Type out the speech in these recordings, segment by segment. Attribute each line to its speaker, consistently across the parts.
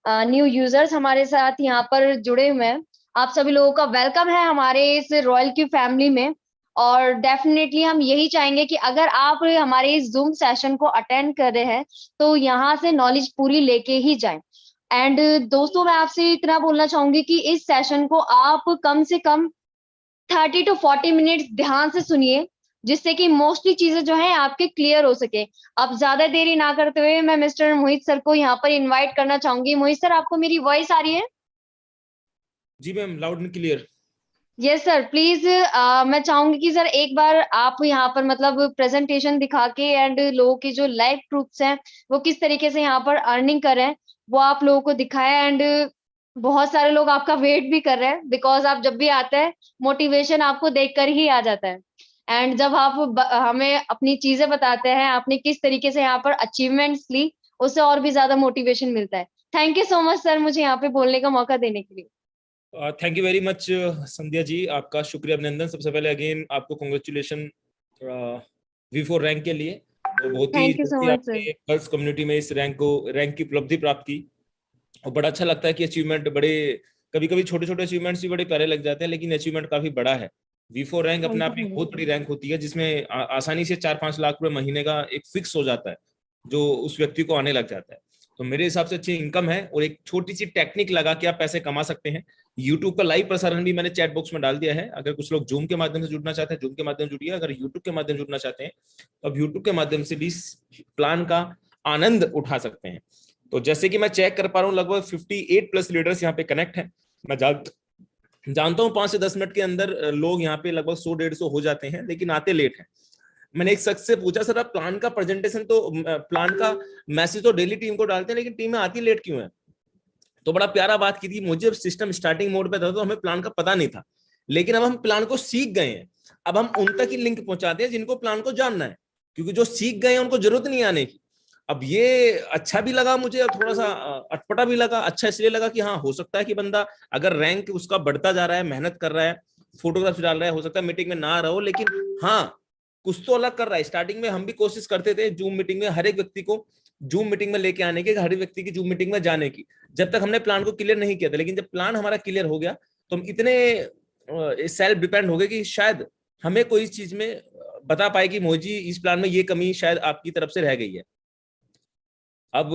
Speaker 1: New users हमारे साथ यहाँ पर जुड़े हुए हैं। आप सभी लोगों का वेलकम है हमारे इस रॉयल क्यू फैमिली में। और डेफिनेटली हम यही चाहेंगे कि अगर आप हमारे इस जूम सेशन को अटेंड कर रहे हैं तो यहाँ से नॉलेज पूरी लेके ही जाएं। एंड दोस्तों, मैं आपसे इतना बोलना चाहूंगी कि इस सेशन को आप कम से कम 30 to 40 मिनट्स ध्यान से सुनिए, जिससे कि मोस्टली चीजें जो है आपके क्लियर हो सके। अब ज्यादा देरी ना करते हुए मैं मिस्टर मोहित सर को यहाँ पर इनवाइट करना चाहूंगी। मोहित सर, आपको मेरी वॉइस आ रही है?
Speaker 2: जी ma'am, loud and clear.
Speaker 1: Yes sir, please मैं चाहूंगी कि सर एक बार आप यहाँ पर मतलब प्रेजेंटेशन दिखा के एंड लोगों की जो लाइव प्रूफ्स हैं वो किस तरीके से यहाँ पर अर्निंग कर रहे हैं वो आप लोगों को दिखाया। एंड बहुत सारे लोग आपका वेट भी कर रहे हैं, बिकॉज आप जब भी आते हैं मोटिवेशन आपको देखकर ही आ जाता है। एंड जब आप हमें अपनी चीजें बताते हैं, आपने किस तरीके से यहाँ पर अचीवमेंट्स ली, उससे और भी ज्यादा मोटिवेशन मिलता है। Thank you so much sir, मुझे यहाँ पे बोलने का मौका देने के लिए।
Speaker 2: Thank you very much Sandhya ji, आपका शुक्रिया, अभिनंदन। सबसे पहले अगेन आपको कॉन्ग्रेचुलेशन V4 रैंक के लिए। तो बहुत ही
Speaker 1: थैंक यू सो
Speaker 2: जल्दी
Speaker 1: मच सर।
Speaker 2: आपने गर्ल्स कम्युनिटी में इस रैंक की उपलब्धि प्राप्त की। और बड़ा अच्छा लगता है कि अचीवमेंट बड़े, कभी कभी छोटे छोटे अचीवमेंट्स भी बड़े प्यारे लग जाते हैं, लेकिन अचीवमेंट काफी बड़ा है। V4 रैंक अपने
Speaker 1: थैंक यू
Speaker 2: आप में
Speaker 1: सो
Speaker 2: एक
Speaker 1: मच।
Speaker 2: बहुत बड़ी रैंक होती है, जिसमें आसानी से 4-5 लाख रुपए महीने का एक फिक्स हो जाता है, जो उस व्यक्ति को आने लग जाता है। तो मेरे हिसाब से अच्छी इनकम है, और एक छोटी सी टेक्निक लगा के आप पैसे कमा सकते हैं। यूट्यूब का लाइव प्रसारण भी मैंने चैट बॉक्स में डाल दिया है। अगर कुछ लोग जूम के माध्यम से जुड़ना चाहते हैं, जूम के माध्यम से जुड़िए। अगर यूट्यूब के माध्यम से जुड़ना चाहते हैं तो अब यूट्यूब के माध्यम से भी इस प्लान का आनंद उठा सकते हैं। तो जैसे कि मैं चेक कर पा रहा हूँ, लगभग 58+ लीडर्स यहाँ पे कनेक्ट हैं। मैं जानता हूँ 5 से 10 मिनट के अंदर लोग यहाँ पे लगभग 100-150 हो जाते हैं, लेकिन आते लेट हैं। मैंने एक शख्स से पूछा, सर आप प्लान का प्रेजेंटेशन तो, प्लान का मैसेज तो डेली टीम को डालते हैं, लेकिन टीम में आती लेट क्यों है? तो बड़ा प्यारा बात की थी। मुझे सिस्टम स्टार्टिंग मोड पे था तो हमें प्लान का पता नहीं था, लेकिन अब हम प्लान को सीख गए हैं। अब हम उन तक ही लिंक पहुंचाते हैं जिनको प्लान को जानना है, क्योंकि जो सीख गए हैं उनको जरूरत नहीं आने की। अब ये अच्छा भी लगा मुझे, और थोड़ा सा अटपटा भी लगा। अच्छा इसलिए लगा कि हाँ, हो सकता है कि बंदा अगर रैंक उसका बढ़ता जा रहा है, मेहनत कर रहा है, फोटोग्राफ्स डाल रहा है, हो सकता है मीटिंग में ना रहो, लेकिन हाँ, कुछ तो अलग कर रहा है। स्टार्टिंग में हम भी कोशिश करते थे जूम मीटिंग में हर एक व्यक्ति को जूम मीटिंग में लेके आने की, हर एक व्यक्ति की जूम मीटिंग में जाने की, जब तक हमने प्लान को क्लियर नहीं किया था। लेकिन जब प्लान हमारा क्लियर हो गया तो हम इतने सेल्फ डिपेंड हो गए कि शायद हमें कोई चीज में बता पाए कि मोजी इस प्लान में ये कमी शायद आपकी तरफ से रह गई है। अब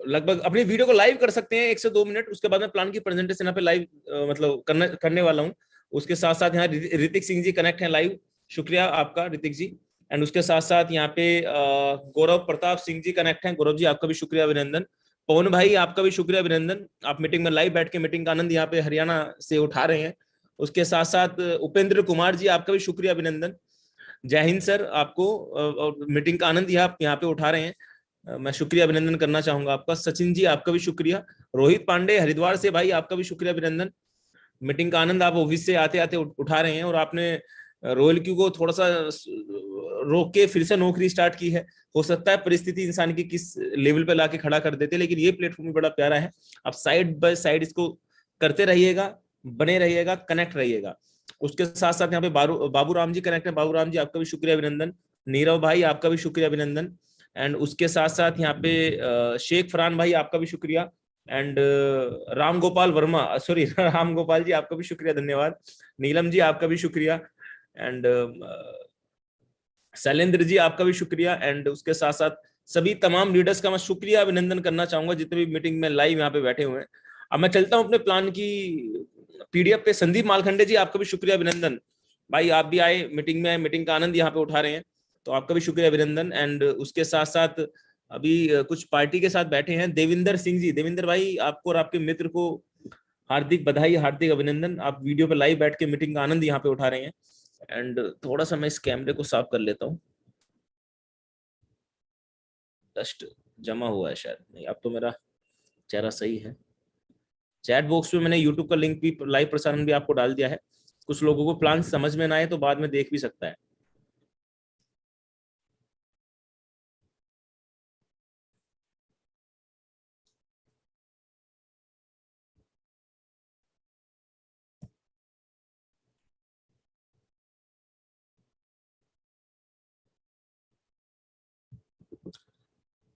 Speaker 2: लगभग अपनी वीडियो को लाइव कर सकते हैं 1 से 2 मिनट, उसके बाद में प्लान की प्रेजेंटेशन यहाँ पे लाइव मतलब करने वाला हूँ। उसके साथ साथ यहाँ ऋतिक सिंह जी कनेक्ट हैं लाइव। शुक्रिया आपका ऋतिक जी। एंड उसके साथ साथ यहाँ पे गौरव प्रताप सिंह जी कनेक्ट हैं। गौरव जी आपका भी शुक्रिया, अभिनंदन। पवन भाई आपका भी शुक्रिया, अभिनंदन। आप मीटिंग में लाइव बैठ के मीटिंग का आनंद यहाँ पे हरियाणा से उठा रहे हैं। उसके साथ साथ उपेंद्र कुमार जी आपका भी शुक्रिया, अभिनंदन। जय हिंद सर, आपको मीटिंग का आनंद यहाँ पे उठा रहे हैं। मैं शुक्रिया अभिनंदन करना चाहूंगा आपका। सचिन जी आपका भी शुक्रिया। रोहित पांडे हरिद्वार से भाई, आपका भी शुक्रिया, अभिनंदन। मीटिंग का आनंद आप ऑफिस से आते आते उठा रहे हैं, और आपने रॉयल क्यू को थोड़ा सा रोक के फिर से नौकरी स्टार्ट की है। हो सकता है परिस्थिति इंसान की किस लेवल पे लाके खड़ा कर देते, लेकिन ये प्लेटफॉर्म भी बड़ा प्यारा है। आप साइड बाय साइड इसको करते रहिएगा, बने रहिएगा, कनेक्ट रहिएगा। उसके साथ साथ यहाँ पे बाबू राम जी कनेक्ट है। बाबू राम जी आपका भी शुक्रिया, अभिनंदन। नीरव भाई आपका भी शुक्रिया, अभिनंदन। एंड उसके साथ साथ यहाँ पे शेख फरहान भाई आपका भी शुक्रिया। एंड राम गोपाल वर्मा, सॉरी राम गोपाल जी आपका भी शुक्रिया, धन्यवाद। नीलम जी आपका भी शुक्रिया। एंड शैलेंद्र जी आपका भी शुक्रिया। एंड उसके साथ साथ सभी तमाम लीडर्स का मैं शुक्रिया अभिनंदन करना चाहूंगा, जितने भी मीटिंग में लाइव यहाँ पे बैठे हुए हैं। अब मैं चलता हूँ अपने प्लान की PDF पे। संदीप मालखंडे जी आपका भी शुक्रिया, अभिनंदन। भाई आप भी आए मीटिंग में, मीटिंग का आनंद यहाँ पे उठा रहे हैं, तो आपका भी शुक्रिया, अभिनंदन। एंड उसके साथ साथ अभी कुछ पार्टी के साथ बैठे हैं देविंदर सिंह जी। देविंदर भाई, आपको और आपके मित्र को हार्दिक बधाई, हार्दिक अभिनंदन। आप वीडियो पे लाइव बैठ के मीटिंग का आनंद यहाँ पे उठा रहे हैं। एंड थोड़ा सा मैं इस कैमरे को साफ कर लेता हूँ, डस्ट जमा हुआ है शायद। नहीं, अब तो मेरा चेहरा सही है। चैट बॉक्स में मैंने यूट्यूब का लिंक भी, लाइव प्रसारण भी आपको डाल दिया है। कुछ लोगों को प्लान समझ में ना आए तो बाद में देख भी सकता है।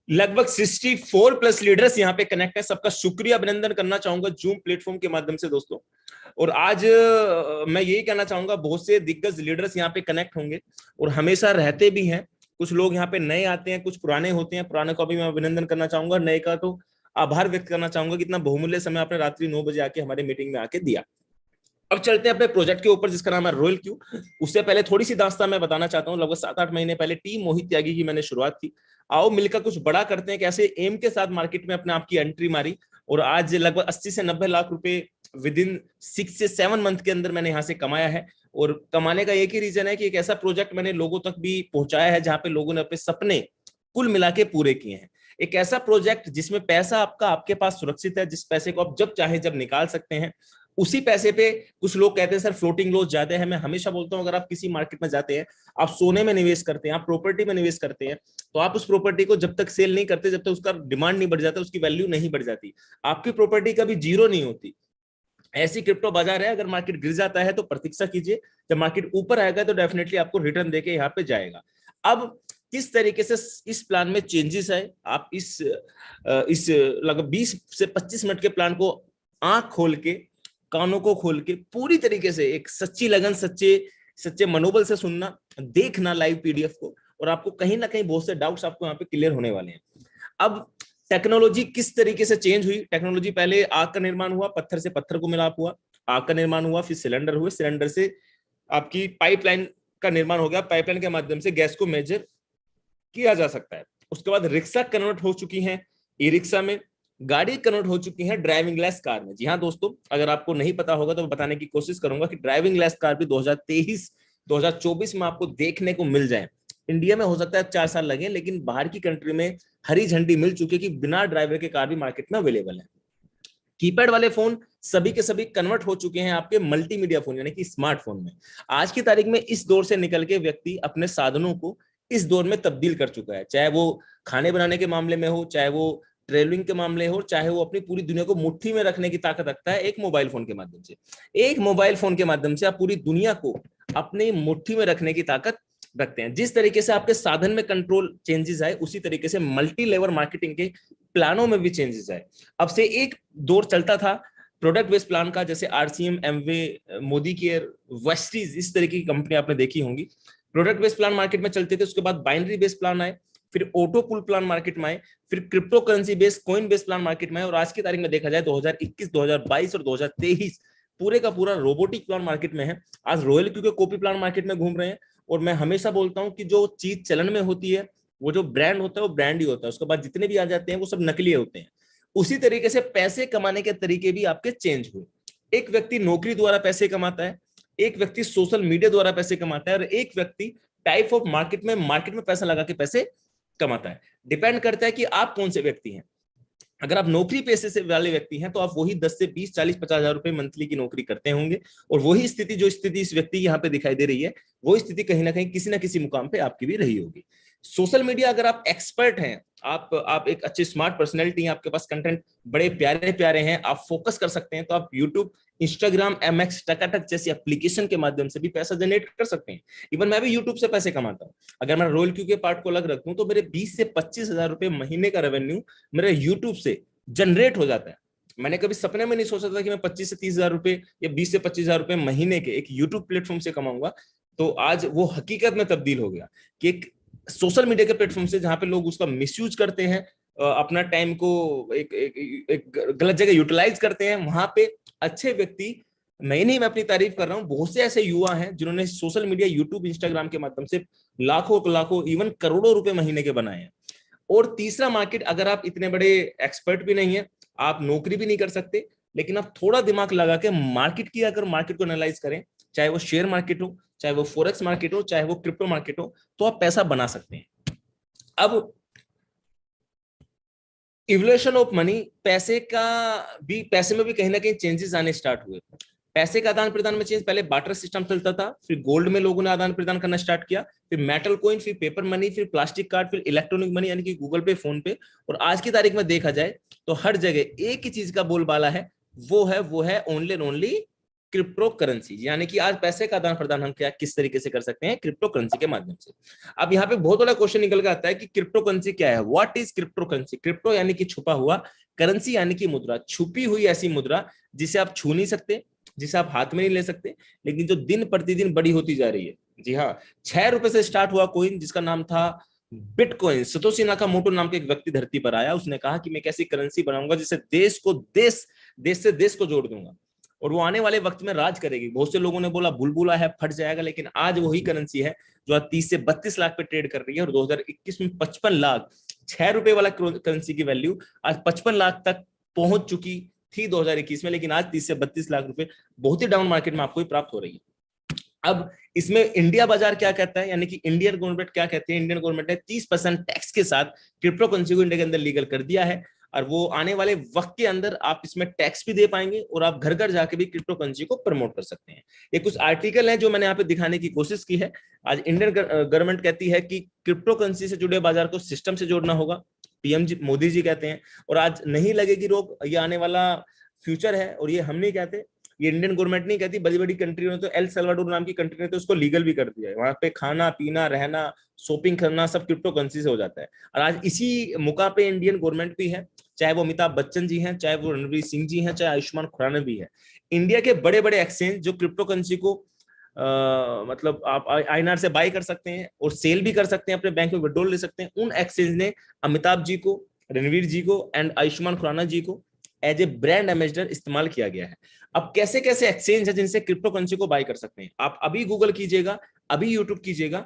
Speaker 2: लगभग 64+ लीडर्स यहाँ पे कनेक्ट है। सबका शुक्रिया अभिनंदन करना चाहूंगा जूम प्लेटफॉर्म के माध्यम से दोस्तों। और आज मैं यही कहना चाहूंगा, बहुत से दिग्गज लीडर्स यहाँ पे कनेक्ट होंगे और हमेशा रहते भी हैं। कुछ लोग यहाँ पे नए आते हैं, कुछ पुराने होते हैं। पुराने को भी मैं अभिनंदन करना चाहूंगा, नए का तो आभार व्यक्त करना चाहूंगा कि इतना बहुमूल्य समय आपने रात्रि 9 बजे आके हमारे मीटिंग में आके दिया। अब चलते हैं अपने प्रोजेक्ट के ऊपर जिसका नाम है रॉयल क्यू। उससे पहले थोड़ी सी दास्तान मैं बताना चाहता हूँ। लगभग 7-8 महीने पहले टीम मोहित त्यागी की मैंने शुरुआत की, आओ मिलकर कुछ बड़ा करते हैं, कैसे एम के साथ मार्केट में अपने आप की एंट्री मारी। और आज लगभग 80 से 90 लाख रुपए विद इन 6 से 7 मंथ के अंदर मैंने यहाँ से कमाया है। और कमाने का एक ही रीजन है कि एक ऐसा प्रोजेक्ट मैंने लोगों तक भी पहुंचाया है जहां पे लोगों ने अपने सपने कुल मिला के पूरे किए हैं। एक ऐसा प्रोजेक्ट जिसमें पैसा आपका आपके पास सुरक्षित है, जिस पैसे को आप जब चाहे जब निकाल सकते हैं। उसी पैसे पे कुछ लोग कहते हैं सर फ्लोटिंग लॉस ज्यादा है। मैं हमेशा बोलता हूं, अगर आप किसी मार्केट में जाते हैं, आप सोने में निवेश करते हैं, आप प्रॉपर्टी में निवेश करते हैं, तो आप उस प्रॉपर्टी को जब तक सेल नहीं करते, जब तक उसका डिमांड नहीं बढ़ जाता, उसकी वैल्यू नहीं बढ़ जाती, आपकी प्रॉपर्टी कभी जीरो नहीं होती। ऐसी क्रिप्टो बाजार है, अगर मार्केट गिर जाता है तो प्रतीक्षा कीजिए, जब मार्केट ऊपर आएगा तो डेफिनेटली आपको रिटर्न देके यहाँ पे जाएगा। अब किस तरीके से इस प्लान में चेंजेस है, आप इस लगभग 20 से 25 मिनट के प्लान को आंख खोल के, कानों को खोल के, पूरी तरीके से एक सच्ची लगन, सच्चे मनोबल से सुनना, देखना लाइव पीडीएफ को, और आपको कहीं ना कहीं बहुत से डाउट्स आपको यहाँ पे क्लियर होने वाले हैं। अब टेक्नोलॉजी किस तरीके से चेंज हुई। टेक्नोलॉजी पहले आग का निर्माण हुआ, पत्थर से पत्थर को मिलाप हुआ, आग का निर्माण हुआ, फिर सिलेंडर हुए, सिलेंडर से आपकी पाइपलाइन का निर्माण हो गया, पाइपलाइन के माध्यम से गैस को मेजर किया जा सकता है। उसके बाद रिक्शा कन्वर्ट हो चुकी हैं ई रिक्शा में, गाड़ी कन्वर्ट हो चुकी है ड्राइविंग लेस कार में। जी हाँ दोस्तों, अगर आपको नहीं पता होगा तो मैं बताने की कोशिश करूंगा कि ड्राइविंग लेस कार भी 2023 2024 में आपको देखने को मिल जाए। इंडिया में हो सकता है 4 साल लगे, लेकिन बाहर की कंट्री में हरी झंडी मिल चुकी है कि बिना ड्राइवर के कार भी मार्केट में अवेलेबल है। कीपैड वाले फोन सभी के सभी कन्वर्ट हो चुके हैं आपके मल्टीमीडिया फोन यानी कि स्मार्टफोन में। आज की तारीख में इस दौर से निकल के व्यक्ति अपने साधनों को इस दौर में तब्दील कर चुका है, चाहे वो खाने बनाने के मामले में हो, चाहे वो ट्रेवलिंग के मामले हो, चाहे वो अपनी पूरी दुनिया को मुट्ठी में रखने की ताकत रखता है एक मोबाइल फोन के माध्यम से। एक मोबाइल फोन के माध्यम से आप पूरी दुनिया को अपनी मुट्ठी में रखने की ताकत रखते हैं। जिस तरीके से आपके साधन में कंट्रोल चेंजेस आए, उसी तरीके से मल्टी लेवल मार्केटिंग के प्लानों में भी चेंजेस आए। अब से एक दौर चलता था प्रोडक्ट बेस्ड प्लान का, जैसे RCM, Amway, Modi care, Vestige, इस तरीके की कंपनी आपने देखी होंगी। प्रोडक्ट बेस्ड प्लान मार्केट में चलते थे। उसके बाद बाइनरी बेस्ड प्लान आए, फिर ऑटो पुल प्लान मार्केट में आए, फिर crypto currency based coin based plan market में आए, और आज की तारीख में देखा जाए 2021, 2022 और 2023 पूरे का पूरा रोबोटिक प्लान मार्केट में है। आज रॉयल क्यू के कॉपी प्लान मार्केट में घूम रहे हैं। और मैं हमेशा बोलता हूं कि जो चीज चलन में होती है, वो जो ब्रांड होता है वो ब्रांड ही होता है, उसके बाद जितने भी आ जाते हैं वो सब नकली होते हैं। उसी तरीके से पैसे कमाने के तरीके भी आपके चेंज हुए। एक व्यक्ति नौकरी द्वारा पैसे कमाता है, एक व्यक्ति सोशल मीडिया द्वारा पैसे कमाता है, और एक व्यक्ति टाइप ऑफ मार्केट में पैसा लगा के पैसे कमाता है। डिपेंड करता है कि आप कौन से व्यक्ति हैं। अगर आप नौकरी पेशे से वाले व्यक्ति हैं तो आप वही 10 से 20, 40, 50 हजार रुपए मंथली की नौकरी करते होंगे, और वही स्थिति जो स्थिति इस व्यक्ति यहाँ पे दिखाई दे रही है, वो स्थिति कहीं ना कहीं किसी ना किसी मुकाम पे आपकी भी रही होगी। सोशल मीडिया, अगर आप एक्सपर्ट हैं, आप एक अच्छे स्मार्ट पर्सनैलिटी हैं, आपके पास कंटेंट बड़े प्यारे प्यारे हैं, आप फोकस कर सकते हैं, तो आप यूट्यूब, इंस्टाग्राम, एमएक्स, टकाटक जैसी एप्लीकेशन के माध्यम से भी पैसा जनरेट कर सकते हैं। इवन मैं भी यूट्यूब से पैसे कमाता हूँ। अगर मैं रॉयल क्यू के पार्ट को अलग रखूं तो मेरे 20 से 25 हजार रुपए महीने का रेवेन्यू मेरे यूट्यूब से जनरेट हो जाता है। मैंने कभी सपने में नहीं सोचा था कि मैं 25 से 30 हजार रुपए या 20 से 25 हजार रुपए महीने के एक यूट्यूब प्लेटफॉर्म से कमाऊंगा। तो आज वो हकीकत में तब्दील हो गया कि एक सोशल मीडिया के प्लेटफॉर्म से, जहां पे लोग उसका मिसयूज करते हैं, अपना टाइम को एक गलत जगह यूटिलाइज करते हैं, वहां पे अच्छे व्यक्ति, मैं अपनी तारीफ कर रहा हूँ, बहुत से ऐसे युवा हैं जिन्होंने सोशल मीडिया, यूट्यूब, इंस्टाग्राम के माध्यम से लाखों इवन करोड़ों रुपए महीने के बनाए हैं। और तीसरा मार्केट, अगर आप इतने बड़े एक्सपर्ट भी नहीं है, आप नौकरी भी नहीं कर सकते, लेकिन आप थोड़ा दिमाग लगा के मार्केट की, अगर मार्केट को एनालाइज करें, चाहे वो शेयर मार्केट हो, चाहे वो फॉरेक्स मार्केट हो, चाहे वो क्रिप्टो मार्केट हो, तो आप पैसा बना सकते हैं। अब इवोल्यूशन ऑफ मनी, पैसे में भी कहीं ना कहीं चेंजेस आने स्टार्ट हुए। पैसे का आदान प्रदान में चेंज, पहले बार्टर सिस्टम चलता था, फिर गोल्ड में लोगों ने आदान प्रदान करना स्टार्ट किया, फिर मेटल कॉइन, फिर पेपर मनी, फिर प्लास्टिक कार्ड, फिर इलेक्ट्रॉनिक मनी यानी कि गूगल पे, फोन पे। और आज की तारीख में देखा जाए तो हर जगह एक ही चीज का बोलबाला है, वो है only and only crypto currency, यानी कि आज पैसे का आदान प्रदान हम क्या किस तरीके से कर सकते हैं, क्रिप्टो करेंसी के माध्यम से। अब यहाँ पे बहुत बड़ा क्वेश्चन निकल के आता है कि क्रिप्टो करेंसी क्या है, what is crypto currency. Crypto यानी कि छुपा हुआ, करेंसी यानी कि मुद्रा, छुपी हुई ऐसी मुद्रा जिसे आप छू नहीं सकते, जिसे आप हाथ में नहीं ले सकते, लेकिन जो दिन प्रतिदिन बड़ी होती जा रही है। जी हाँ, 6 रुपए से स्टार्ट हुआ कॉइन जिसका नाम था बिटकॉइन। सतोशी नाकामोटो नाम के एक व्यक्ति धरती पर आया, उसने कहा कि मैं कैसी करेंसी बनाऊंगा जिससे देश से देश को जोड़ दूंगा, और वो आने वाले वक्त में राज करेगी। बहुत से लोगों ने बोला बुलबुला है, फट जाएगा, लेकिन आज वही करेंसी है जो आज 30 से 32 लाख पे ट्रेड कर रही है, और 2021 में 55 लाख, 6 रुपए वाला करेंसी की वैल्यू आज 55 लाख तक पहुंच चुकी थी 2021 में, लेकिन आज 30 से 32 लाख रुपए बहुत ही डाउन मार्केट में आपको ही प्राप्त हो रही है। अब इसमें इंडिया बाजार क्या कहता है, यानी कि इंडियन गवर्नमेंट क्या कहते हैं, इंडियन गवर्नमेंट ने 30% टैक्स के साथ क्रिप्टो करेंसी को इंडिया के अंदर लीगल कर दिया है, और वो आने वाले वक्त के अंदर आप इसमें टैक्स भी दे पाएंगे, और आप घर घर जाके भी क्रिप्टो करेंसी को प्रमोट कर सकते हैं। ये कुछ आर्टिकल है जो मैंने यहाँ पे दिखाने की कोशिश की है। आज इंडियन गवर्नमेंट कहती है कि क्रिप्टो करेंसी से जुड़े बाजार को सिस्टम से जोड़ना होगा, पीएम जी मोदी जी कहते हैं, और आज नहीं लगेगी रोक, ये आने वाला फ्यूचर है। और ये हम नहीं कहते, ये इंडियन गवर्नमेंट नहीं कहती, बड़ी बड़ी कंट्रियों ने तो, एल सल्वाडोर नाम की कंट्री ने तो उसको लीगल भी कर दिया है। वहां पे खाना पीना रहना शॉपिंग करना सब क्रिप्टो करेंसी से हो जाता है। और आज इसी मौका पे इंडियन गवर्नमेंट भी है, चाहे वो अमिताभ बच्चन जी हैं, चाहे वो रणवीर सिंह जी हैं, चाहे आयुष्मान खुराना भी है। इंडिया के बड़े बड़े एक्सचेंज जो क्रिप्टो करेंसी को मतलब आप आईएनआर से बाय कर सकते हैं और सेल भी कर सकते हैं, अपने बैंक में विड्रॉल ले सकते हैं, उन एक्सचेंज ने अमिताभ जी को, रणवीर जी को एंड आयुष्मान खुराना जी को एज ए ब्रांड एम्बेसडर इस्तेमाल किया गया है। अब कैसे कैसे एक्सचेंज है जिनसे क्रिप्टो करेंसी को बाय कर सकते हैं, आप अभी गूगल कीजिएगा, अभी यूट्यूब कीजिएगा।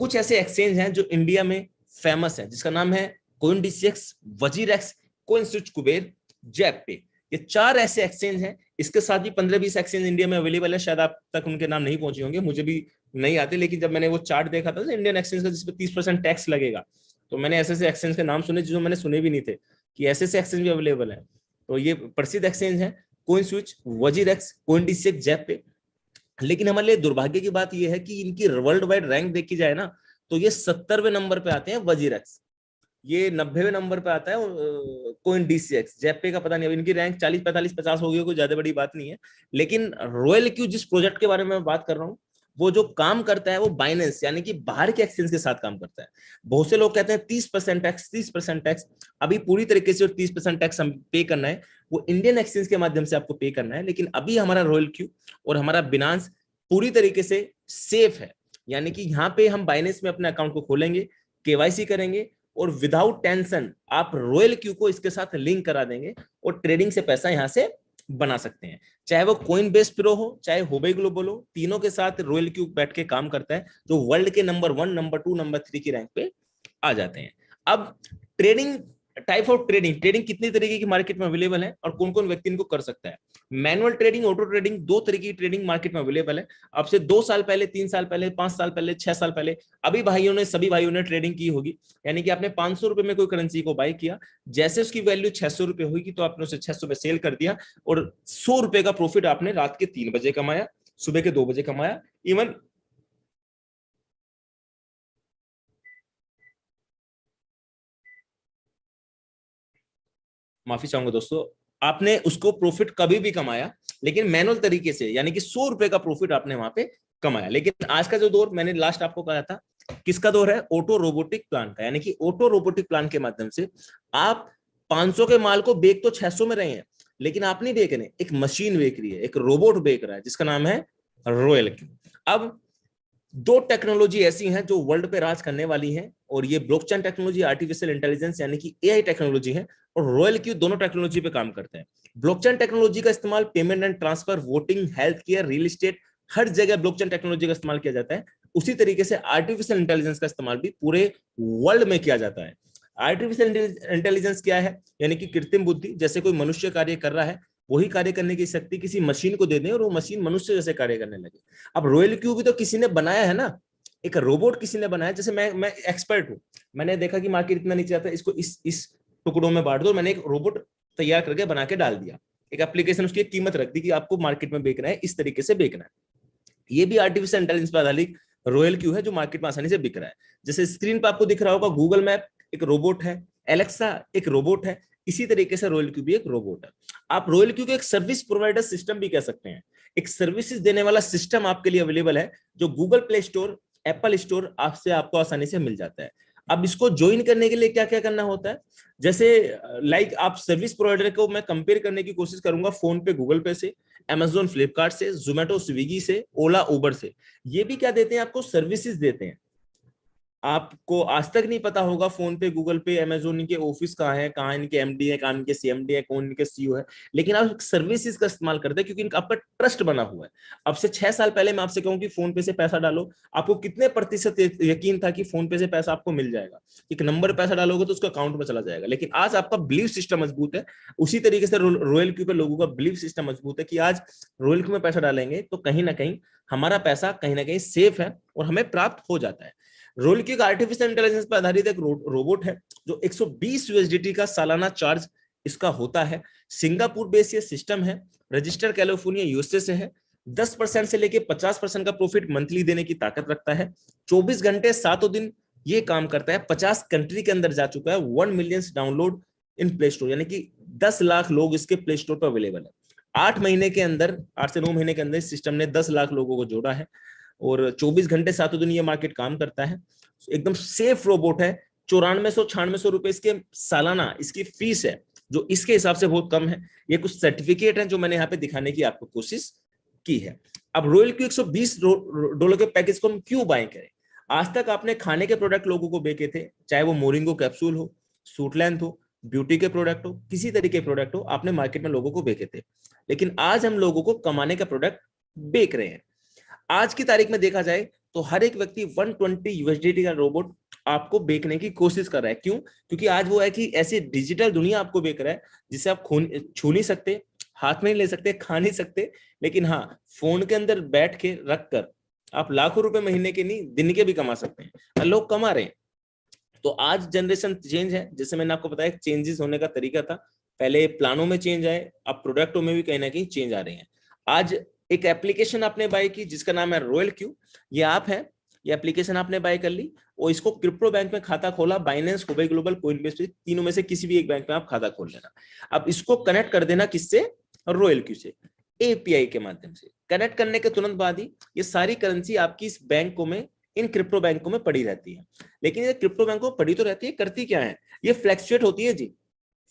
Speaker 2: कुछ ऐसे एक्सचेंज हैं जो इंडिया में फेमस है, जिसका नाम है कोइनडीसीएक्स, वजीरेक्स, कोइनस्विच, कुबेर, जैपपे। ये 4 ऐसे एक्सचेंज हैं। इसके साथ भी 15-20 एक्सचेंज इंडिया में अवेलेबल है, शायद आप तक उनके नाम नहीं पहुंचे होंगे, मुझे भी नहीं आते, लेकिन जब मैंने वो चार्ट देखा था इंडियन एक्सचेंज का जिसपे 30% टैक्स लगेगा, तो मैंने ऐसे ऐसे एक्सचेंज के नाम सुने जो मैंने सुने भी नहीं थे कि ऐसे ऐसे एक्सचेंज भी अवेलेबल है। तो ये प्रसिद्ध एक्सचेंज है कोइनस्विच, वजीरेक्स, कोइनडीसीएक्स, जैपपे। लेकिन हमारे लिए दुर्भाग्य की बात यह है कि इनकी वर्ल्ड वाइड रैंक देखी जाए ना, तो ये 70वें नंबर पे आते हैं वजीरेक्स, ये 90वें नंबर पे आता है कोइनडीसीएक्स। जैपपे का पता नहीं, अब इनकी रैंक 40, 45, 50 हो गई, कोई ज्यादा बड़ी बात नहीं है। लेकिन रॉयल क्यू जिस प्रोजेक्ट के बारे में मैं बात कर रहा हूँ, वो जो काम करता है वो बाइनेंस यानी कि बाहर के एक्सचेंज के साथ काम करता है। बहुत से लोग कहते हैं 30% टैक्स, 30% टैक्स। अभी पूरी तरीके से 30% टैक्स हम पे करना है वो इंडियन एक्सचेंज के माध्यम से आपको पे करना है। लेकिन अभी हमारा रॉयल क्यू और हमारा बिनांस पूरी तरीके से सेफ है, यानी कि यहाँ पे हम बाइनेंस में अपने अकाउंट को खोलेंगे, केवाईसी करेंगे और विदाउट टेंशन आप रॉयल क्यू को इसके साथ लिंक करा देंगे और ट्रेडिंग से पैसा यहाँ से बना सकते हैं। चाहे वो कोइन बेस प्रो हो, चाहे हुबेई ग्लोबल हो, तीनों के साथ रॉयल क्यू बैठ के काम करता है, जो वर्ल्ड के नंबर 1, नंबर 2, नंबर 3 की रैंक पे आ जाते हैं। अब ट्रेडिंग, टाइप ऑफ ट्रेडिंग कितनी तरीके की मार्केट में अवेलेबल है और कौन कौन व्यक्ति इनको कर सकता है। मैनुअल ट्रेडिंग, ऑटो ट्रेडिंग, 2 तरीके की ट्रेडिंग मार्केट में अवेलेबल है। अब से 2 साल पहले, 3 साल पहले, 5 साल पहले, 6 साल पहले सभी भाइयों ने ट्रेडिंग की होगी। यानी कि आपने 500 रुपए में कोई करेंसी को बाय किया, जैसे उसकी वैल्यू 600 रुपए होगी तो आपने उसे 600 में सेल कर दिया और 100 रुपए का प्रॉफिट आपने रात के 3 बजे कमाया, सुबह के 2 बजे कमाया। इवन माफी चाहूंगा दोस्तों, आपने उसको प्रॉफिट कभी भी कमाया, लेकिन मैनुअल तरीके से, यानी कि 100 रुपए का प्रॉफिट आपने वहां पे कमाया। लेकिन आज का जो दौर, मैंने लास्ट आपको कहा था किसका दौर है, ऑटो रोबोटिक प्लान का। यानी कि ऑटो रोबोटिक प्लान के माध्यम से आप 500 के माल को बेच तो 600 में रहे हैं, लेकिन आप नहीं बेच रहे, एक मशीन बेच रही है, एक रोबोट बेच रहा है जिसका नाम है रॉयल क्यू। अब 2 टेक्नोलॉजी ऐसी हैं जो वर्ल्ड पे राज करने वाली हैं, और ये ब्लॉकचेन टेक्नोलॉजी, आर्टिफिशियल इंटेलिजेंस यानी कि एआई टेक्नोलॉजी है, और रॉयल क्यू दोनों टेक्नोलॉजी पे काम करते हैं। ब्लॉकचेन टेक्नोलॉजी का इस्तेमाल payment and transfer, voting, health care, real estate, हर जगह ब्लॉकचेन टेक्नोलॉजी का इस्तेमाल किया जाता है। उसी तरीके से आर्टिफिशियल इंटेलिजेंस का इस्तेमाल भी पूरे वर्ल्ड में किया जाता है। आर्टिफिशियल इंटेलिजेंस क्या है, यानी कि कृत्रिम बुद्धि, जैसे कोई मनुष्य कार्य कर रहा है वही कार्य करने की शक्ति किसी मशीन को दे दें और वो मशीन मनुष्य जैसे कार्य करने लगे। अब रॉयल क्यू भी तो किसी ने बनाया है ना, एक रोबोट किसी ने बनाया। जैसे मैं एक्सपर्ट हूं, मैंने देखा कि मार्केट इतना नीचे आता है, इसको इस टुकड़ों में बांट दो, मैंने एक रोबोट तैयार करके बना के डाल दिया, एक एप्लीकेशन, उसकी एक कीमत रख दी कि आपको मार्केट में बेचना है, इस तरीके से बेचना है। ये भी आर्टिफिशियल इंटेलिजेंस पर आधारित रॉयल क्यू है जो मार्केट में आसानी से बिक रहा है। जैसे स्क्रीन पर आपको दिख रहा होगा गूगल मैप एक रोबोट है, एलेक्सा एक रोबोट है, इसी तरीके से रॉयल क्यू भी एक रोबोट है। आप रॉयल क्यू को एक सर्विस प्रोवाइडर सिस्टम भी कह सकते हैं। एक सर्विसेज देने वाला सिस्टम आपके लिए अवेलेबल है, जो Google play store, Apple store आपसे आपको आसानी से मिल जाता है। अब इसको ज्वाइन करने के लिए क्या क्या करना होता है, जैसे लाइक आप सर्विस प्रोवाइडर को मैं कंपेयर करने की कोशिश करूंगा फोन पे गूगल पे से, अमेजोन फ्लिपकार्ट से, जोमेटो स्विगी से, ओला उबर से। ये भी क्या देते हैं आपको, सर्विसेज देते हैं। आपको आज तक नहीं पता होगा फोन पे, गूगल पे, अमेजोन के ऑफिस कहाँ इनके एमडी है, कहाँ इनके सीएमडी है, कौन इनके सीईओ है, लेकिन आप सर्विसेज का इस्तेमाल करते हैं क्योंकि आपका ट्रस्ट बना हुआ है। अब से 6 साल पहले मैं आपसे कहूं कि फोन पे से पैसा डालो, आपको कितने प्रतिशत यकीन था कि फोन पे से पैसा आपको मिल जाएगा, एक नंबर पैसा डालोगे तो उसका अकाउंट में चला जाएगा। लेकिन आज आपका बिलीव सिस्टम मजबूत है। उसी तरीके से रॉयल क्यू पे लोगों का बिलीव सिस्टम मजबूत है कि आज रॉयल क्यू में पैसा डालेंगे तो कहीं ना कहीं हमारा पैसा कहीं ना कहीं सेफ है और हमें प्राप्त हो जाता है। रोल क्यू आर्टिफिशियल इंटेलिजेंस पर आधारित एक रोबोट है जो 120 यूएसडीटी का सालाना चार्ज इसका होता है। सिंगापुर बेस्ड ये सिस्टम है, रजिस्टर कैलिफोर्निया यूएसए से है। 10% से लेके 50% का प्रॉफिट मंथली देने की ताकत रखता है। 24 घंटे 7 दिन ये काम करता है। 50 कंट्री के अंदर जा चुका है। 1 million download in play store, यानी कि 10 लाख लोग इसके प्ले स्टोर पर अवेलेबल है। 8 महीने के अंदर, 8 से 9 महीने के अंदर इस सिस्टम ने 10 लाख लोगों को जोड़ा है और 24 घंटे 7 दिन ये मार्केट काम करता है। एकदम सेफ रोबोट है। 9400-9600 रुपए इसके सालाना इसकी फीस है, जो इसके हिसाब से बहुत कम है। ये कुछ सर्टिफिकेट है जो मैंने यहाँ पे दिखाने की आपको कोशिश की है। अब रॉयल क्यू $120 के पैकेज को हम क्यों बाय करें? आज तक आपने खाने के प्रोडक्ट लोगों को बेचे थे, चाहे वो मोरिंगो कैप्सूल हो, सूटलैंथ हो, ब्यूटी के प्रोडक्ट हो, किसी तरीके के प्रोडक्ट हो, आपने मार्केट में लोगों को बेचे थे। लेकिन आज हम लोगों को कमाने का प्रोडक्ट बेच रहे हैं। आज की तारीख में देखा जाए तो हर एक व्यक्ति 120 यूएसडीटी का रोबोट आपको बेचने की कोशिश कर रहा है। क्यों? क्योंकि आज वो है कि ऐसी डिजिटल दुनिया आपको बेच रहा है जिसे आप छू नहीं सकते, हाथ में नहीं ले सकते, खा नहीं सकते, लेकिन हाँ, फोन के अंदर बैठ के रख कर आप लाखों रुपए महीने के नहीं, दिन के भी कमा सकते हैं। लोग कमा रहे हैं। तो आज जनरेशन चेंज है। जैसे मैंने आपको बताया, चेंजेस होने का तरीका था, पहले प्लानों में चेंज आए, अब प्रोडक्टों में भी कहीं ना कहीं चेंज आ रहे हैं। आज एक एप्लीकेशन आपने बाय की जिसका नाम है रॉयल क्यू। ये ऐप है, ये एप्लीकेशन आपने बाय कर ली और इसको क्रिप्टो बैंक में खाता खोला, बाइनेंस, हुबई ग्लोबल, कोइनबेस, तीनों में से किसी भी एक बैंक में आप खाता खोल लेना। अब इसको कनेक्ट कर देना किससे? रॉयल क्यू से, एपीआई के माध्यम से। कनेक्ट करने के तुरंत बाद ही ये सारी करेंसी आपकी इस बैंकों में, इन क्रिप्टो बैंकों में पड़ी रहती है। लेकिन ये क्रिप्टो बैंकों में पड़ी तो रहती है, करती क्या है? ये फ्लैक्चुएट होती है जी।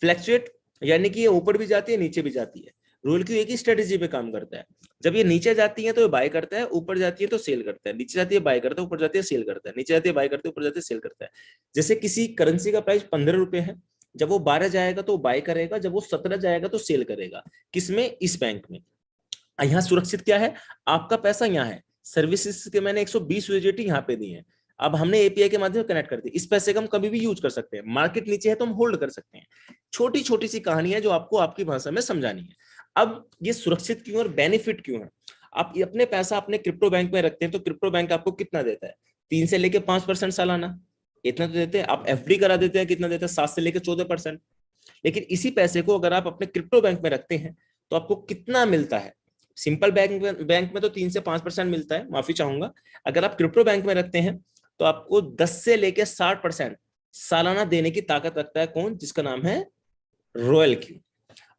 Speaker 2: फ्लैक्चुएट यानी कि ये ऊपर भी जाती है, नीचे भी जाती है। रॉयल क्यू एक ही स्ट्रेटेजी पे काम करता है। जब ये नीचे जाती है तो ये बाय करता है, ऊपर जाती है तो सेल करता है, नीचे जाती है बाय करता है, ऊपर जाती है सेल करता है, नीचे जाती है बाय करता है, ऊपर जाती है सेल करता है। जैसे किसी करेंसी का प्राइस 15 रुपए है, जब वो 12 जाएगा तो बाय करेगा, जब वो 17 जाएगा तो सेल करेगा। किसमें? इस बैंक में। यहाँ सुरक्षित क्या है? आपका पैसा यहाँ है। सर्विसेज के मैंने 120 यूएसडीटी यहाँ पे दी है। अब हमने एपीआई के माध्यम से कनेक्ट कर दी। इस पैसे का हम कभी भी यूज कर सकते हैं। मार्केट नीचे है तो हम होल्ड कर सकते हैं। छोटी छोटी सी कहानी है जो आपको आपकी भाषा में समझानी है। अब ये सुरक्षित क्यों और बेनिफिट क्यों है? आप अपने पैसा अपने क्रिप्टो बैंक में रखते हैं तो क्रिप्टो बैंक आपको कितना देता है? 3 से लेके 5% सालाना, इतना तो देते हैं। आप एफडी करा देते हैं, कितना देता है? 7 से लेके 14%। लेकिन इसी पैसे को अगर आप अपने क्रिप्टो बैंक में रखते हैं तो आपको कितना मिलता है? सिंपल बैंक में तो 3 से 5% मिलता है, माफी चाहूंगा। अगर आप क्रिप्टो बैंक में रखते हैं तो आपको 10 से लेके 60% सालाना देने की ताकत रखता है। कौन? जिसका नाम है रॉयल क्यू।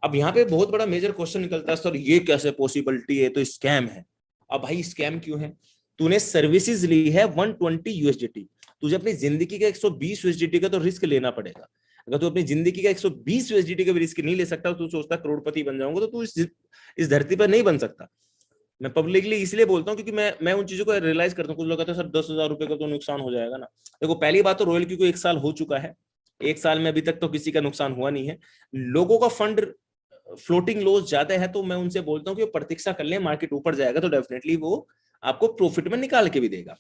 Speaker 2: अब यहाँ पे बहुत बड़ा मेजर क्वेश्चन निकलता है, सर ये कैसे पॉसिबिलिटी है? तो स्कैम है। अब भाई स्कैम क्यों है? तूने सर्विसेज ली है 120 यूएसडीटी, तुझे अपनी जिंदगी का 120 यूएसडीटी का तो रिस्क लेना पड़ेगा। अगर तू अपनी जिंदगी का 120 यूएसडीटी का भी रिस्क नहीं ले सकता, तू सोचता करोड़पति बन जाऊंगा, तो तू इस धरती पर नहीं बन सकता। मैं पब्लिकली इसलिए बोलता हूँ क्योंकि मैं उन चीजों को रियलाइज करता हूँ। कुछ लोग कहते हैं सर 10,000 रुपए का तो नुकसान हो जाएगा ना। देखो, पहली बात तो रॉयल क्यू को 1 साल हो चुका है। 1 साल में अभी तक तो किसी का नुकसान हुआ नहीं है। लोगों का फंड फ्लोटिंग लॉस ज्यादा है, तो मैं उनसे बोलता हूँ कि प्रतीक्षा कर लें, मार्केट ऊपर जाएगा तो डेफिनेटली वो आपको प्रॉफिट में निकाल के भी देगा।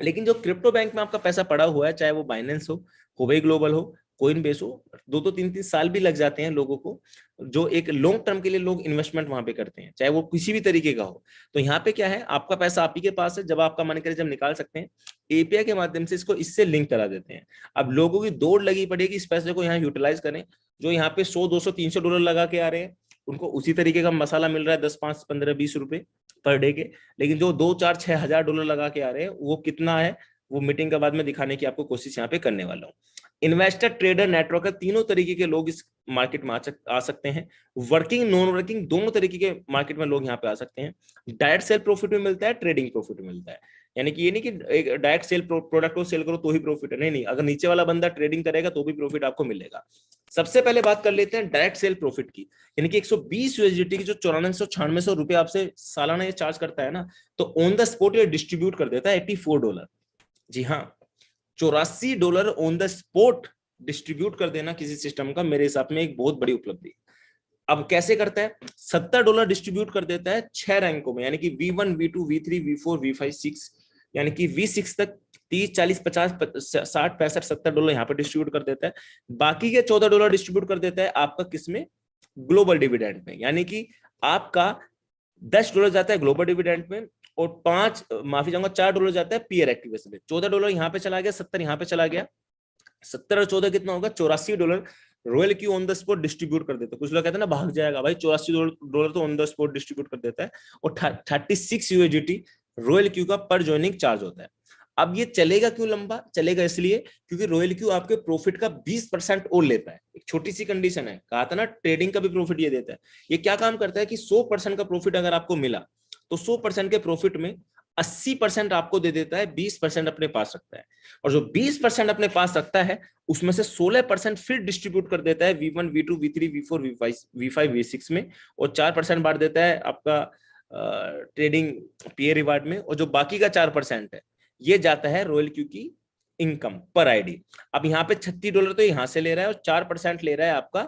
Speaker 2: लेकिन जो क्रिप्टो बैंक में आपका पैसा पड़ा हुआ है, चाहे वो बाइनेंस हो, हुबई ग्लोबल हो, कोइनबेस हो, 2-2 3-3 साल भी लग जाते हैं लोगों को, जो एक लॉन्ग टर्म के लिए लोग इन्वेस्टमेंट वहां पे करते हैं, चाहे वो किसी भी तरीके का हो। तो यहाँ पे क्या है, आपका पैसा आप ही के पास है, जब आपका मन करे जब निकाल सकते हैं। एपीआई के माध्यम से इसको इससे लिंक करा देते हैं। अब लोगों की दौड़ लगी पड़ेगी इस पैसे को यहाँ यूटिलाइज करें। जो यहाँ पे 100, 200, 300 डॉलर लगा के आ रहे हैं, उनको उसी तरीके का मसाला मिल रहा है 10, 5, 15, 20 रुपए पर डे के। लेकिन जो 2, 4, 6 हजार डॉलर लगा के आ रहे हैं, वो कितना है, वो मीटिंग के बाद में दिखाने की आपको कोशिश यहाँ पे करने वाला हूँ। इन्वेस्टर, ट्रेडर, नेटवर्क, तीनों तरीके के लोग इस मार्केट में आ सकते हैं। वर्किंग, नॉन वर्किंग, दोनों तरीके के मार्केट में लोग यहाँ पे आ सकते हैं। डायरेक्ट सेल प्रॉफिट में मिलता है, ट्रेडिंग प्रॉफिट में मिलता है। यानी कि ये नहीं कि एक डायरेक्ट सेल प्रोडक्ट को सेल करो तो ही प्रॉफिट है, नहीं नहीं, अगर नीचे वाला बंदा ट्रेडिंग करेगा तो भी प्रॉफिट आपको मिलेगा। सबसे पहले बात कर लेते हैं डायरेक्ट सेल प्रॉफिट की। यानी कि 120 यूएसडीटी की जो 9400 रुपए आपसे सालाना ये चार्ज करता है ना, तो ऑन द स्पॉट ये डिस्ट्रीब्यूट कर देता है $84। जी हाँ, $84 ऑन द स्पॉट डिस्ट्रीब्यूट कर देना किसी सिस्टम का मेरे हिसाब में एक बहुत बड़ी उपलब्धि। अब कैसे करता है? $70 डिस्ट्रीब्यूट कर देता है 6 रैंकों में, यानी कि V1, V2, V3, V4, V5, 6, यानी कि V6 तक 30, 40, 50, 60, 65, $70 यहाँ पर डिस्ट्रीब्यूट कर देता है। बाकी के $14 डिस्ट्रीब्यूट कर देता है आपका किसमें? ग्लोबल डिविडेंड में। यानी कि आपका $10 जाता है ग्लोबल डिविडेंड में, और $4 जाता है पीयर एक्टिवेशन में। $14 यहाँ पे चला गया, 70 यहाँ पे चला गया, 70 और 14 कितना होगा? $84 royal Q on the spot distribute कर देता है। कुछ लोग कहते हैं ना भाग जाएगा, भाई $84 तो ऑन द स्पॉट डिस्ट्रीब्यूट कर देता है, और 36 यूएसडीटी रॉयल क्यू का पर ज्वाइनिंग चार्ज होता है। अब ये चलेगा क्यों लंबा? चलेगा इसलिए क्योंकि रॉयल क्यू आपके प्रॉफिट का 20% और लेता है। एक छोटी सी कंडीशन है, कहा था ना ट्रेडिंग का भी प्रॉफिट ये देता है। ये क्या काम करता है कि 100% का प्रॉफिट अगर आपको मिला तो 100% के प्रॉफिट में 80% आपको दे देता है, 20% अपने पास रखता है। और जो 20% अपने पास रखता है उसमें से 16% फिर डिस्ट्रीब्यूट कर देता है V1, V2, V3, V4, V5, V6 में, और 4% बांट देता है आपका ट्रेडिंग पीए रिवार्ड में, और जो बाकी का 4% है ये जाता है रॉयल क्यू की इनकम पर आईडी। अब यहाँ पे $36 तो यहाँ से ले रहा है, और 4% ले रहा है आपका